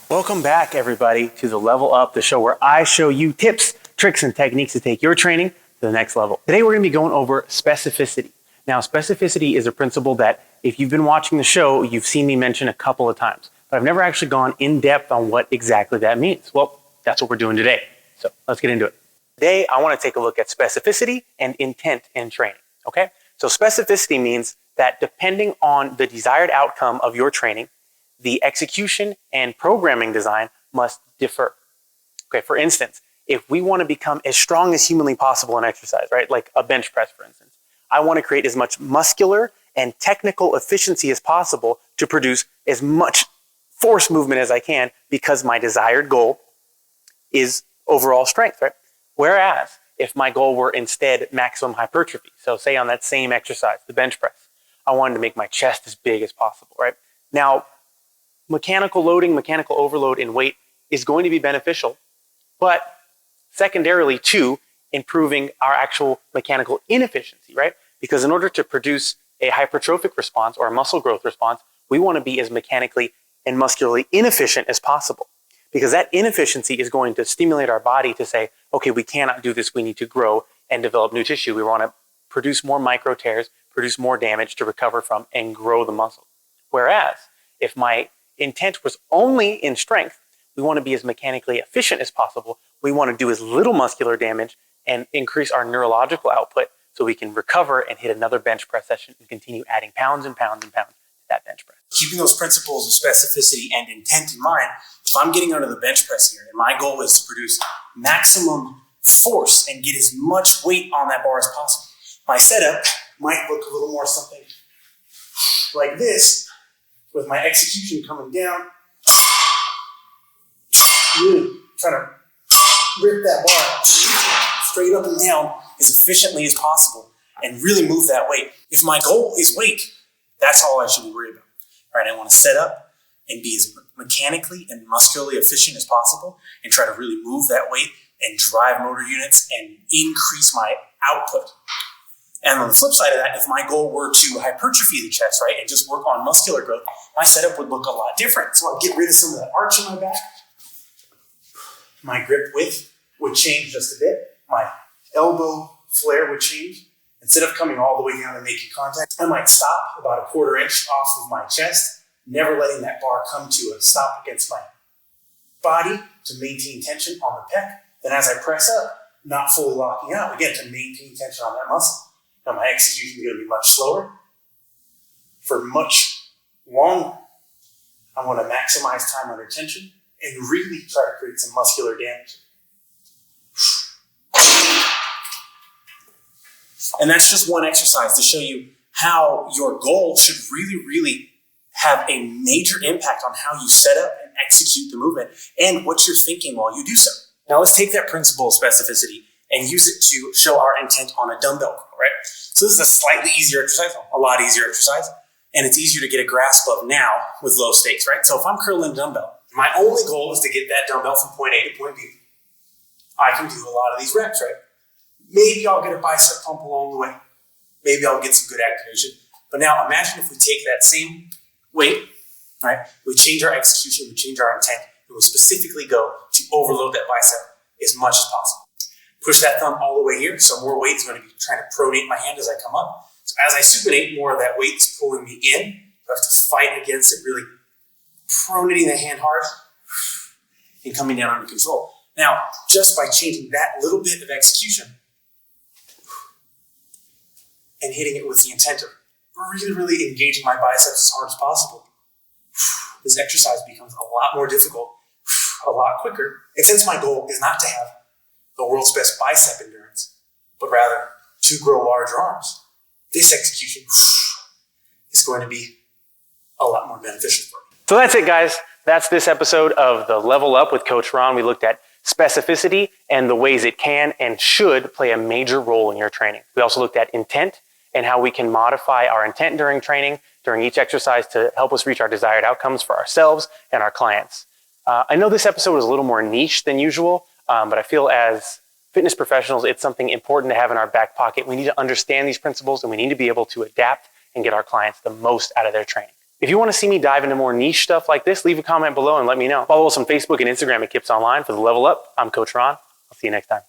Welcome back, everybody, to the Level Up, the show where I show you tips, tricks, and techniques to take your training to the next level. Today, we're going to be going over specificity. Now, specificity is a principle that if you've been watching the show, you've seen me mention a couple of times, but I've never actually gone in depth on what exactly that means. Well, that's what we're doing today. So let's get into it. Today, I want to take a look at specificity and intent in training, okay? So specificity means that depending on the desired outcome of your training, the execution and programming design must differ. Okay, for instance, if we want to become as strong as humanly possible in exercise, right? Like a bench press, for instance. I want to create as much muscular and technical efficiency as possible to produce as much force movement as I can because my desired goal is overall strength, right? Whereas if my goal were instead maximum hypertrophy, so say on that same exercise, the bench press, I wanted to make my chest as big as possible, right? Now, mechanical loading, mechanical overload in weight is going to be beneficial, but secondarily to improving our actual mechanical inefficiency, right? Because in order to produce a hypertrophic response or a muscle growth response, we want to be as mechanically and muscularly inefficient as possible. Because that inefficiency is going to stimulate our body to say, okay, we cannot do this, we need to grow and develop new tissue. We want to produce more micro tears, produce more damage to recover from and grow the muscle. Whereas if my intent was only in strength, we want to be as mechanically efficient as possible. We want to do as little muscular damage and increase our neurological output so we can recover and hit another bench press session and continue adding pounds and pounds and pounds to that bench press. Keeping those principles of specificity and intent in mind, if I'm getting under the bench press here and my goal is to produce maximum force and get as much weight on that bar as possible, my setup might look a little more something like this, with my execution coming down, really trying to rip that bar straight up and down as efficiently as possible and really move that weight. If my goal is weight, that's all I should be worried about. All right, I want to set up and be as mechanically and muscularly efficient as possible and try to really move that weight and drive motor units and increase my output. And on the flip side of that, if my goal were to hypertrophy the chest, right, and just work on muscular growth, my setup would look a lot different. So I'd get rid of some of that arch in my back. My grip width would change just a bit. My elbow flare would change. Instead of coming all the way down and making contact, I might stop about a quarter inch off of my chest, never letting that bar come to a stop against my body to maintain tension on the pec. Then as I press up, not fully locking out, again, to maintain tension on that muscle. Now my execution is going to be much slower for much longer. I want to maximize time under tension and really try to create some muscular damage. And that's just one exercise to show you how your goal should really have a major impact on how you set up and execute the movement and what you're thinking while you do so. Now let's take that principle of specificity and use it to show our intent on a dumbbell curl, right? So this is a slightly easier exercise, a lot easier exercise, and it's easier to get a grasp of now with low stakes, right? So if I'm curling a dumbbell, my only goal is to get that dumbbell from point A to point B. I can do a lot of these reps, right? Maybe I'll get a bicep pump along the way. Maybe I'll get some good activation. But now imagine if we take that same weight, right? We change our execution, we change our intent, and we specifically go to overload that bicep as much as possible. Push that thumb all the way here, so more weight is going to be trying to pronate my hand as I come up. So as I supinate, more of that weight is pulling me in. I have to fight against it, really pronating the hand hard and coming down under control. Now, just by changing that little bit of execution and hitting it with the intent of really engaging my biceps as hard as possible, this exercise becomes a lot more difficult, a lot quicker. And since my goal is not to have the world's best bicep endurance, but rather to grow larger arms, this execution is going to be a lot more beneficial for me. So that's it, guys. That's this episode of the Level Up with Coach Ron. We looked at specificity and the ways it can and should play a major role in your training. We also looked at intent and how we can modify our intent during training, during each exercise to help us reach our desired outcomes for ourselves and our clients. I know this episode was a little more niche than usual, but I feel as fitness professionals, it's something important to have in our back pocket. We need to understand these principles and we need to be able to adapt and get our clients the most out of their training. If you want to see me dive into more niche stuff like this, leave a comment below and let me know. Follow us on Facebook and Instagram at KIPS Online for the Level Up. I'm Coach Ron. I'll see you next time.